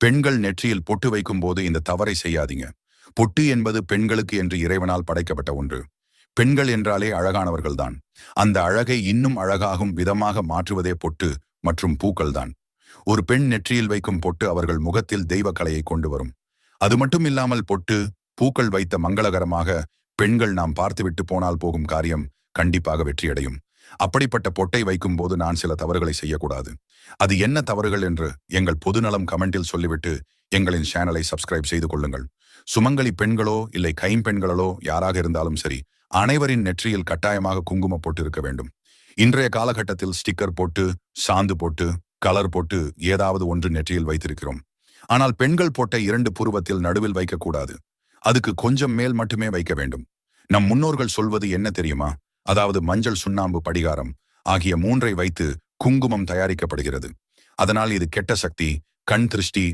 பெண்கள் நெற்றியில் பொட்டு வைக்கும் போது இந்த தவறை செய்யாதீங்க. பொட்டு என்பது பெண்களுக்கு என்று இறைவனால் படைக்கப்பட்ட ஒன்று. பெண்கள் என்றாலே அழகானவர்கள்தான். அந்த அழகை இன்னும் அழகாகும் விதமாக மாற்றுவதே பொட்டு மற்றும் பூக்கள்தான். ஒரு பெண் நெற்றியில் வைக்கும் பொட்டு அவர்கள் முகத்தில் தெய்வ கலையை கொண்டு வரும். அது மட்டும் இல்லாமல் பொட்டு பூக்கள் வைத்த மங்களகரமாக பெண்கள் நாம் பார்த்துவிட்டு போனால் போகும் காரியம் கண்டிப்பாக வெற்றியடையும். அப்படிப்பட்ட பொட்டை வைக்கும் போது நான் சில தவறுகளை செய்யக்கூடாது. அது என்ன தவறுகள் என்று எங்கள் பொதுநலம் கமெண்டில் சொல்லிவிட்டு எங்களின் சேனலை சப்ஸ்கிரைப் செய்து கொள்ளுங்கள். சுமங்கலி பெண்களோ இல்லை கைம்பெண்களோ யாராக இருந்தாலும் சரி, அனைவரின் நெற்றியில் கட்டாயமாக குங்குமம் போட்டு இருக்க வேண்டும். இன்றைய காலகட்டத்தில் ஸ்டிக்கர் போட்டு, சாந்து போட்டு, கலர் போட்டு ஏதாவது ஒன்று நெற்றியில் வைத்திருக்கிறோம். ஆனால் பெண்கள் போட்ட 2 புருவத்தில் நடுவில் வைக்கக்கூடாது. அதுக்கு கொஞ்சம் மேல் மட்டுமே வைக்க வேண்டும். நம் முன்னோர்கள் சொல்வது என்ன தெரியுமா? அதாவது மஞ்சள், சுண்ணாம்பு, படிகாரம் ஆகிய 3ஐ வைத்து குங்குமம் தயாரிக்கப்படுகிறது. அதனால் இது கெட்ட சக்தி, கண் திருஷ்டி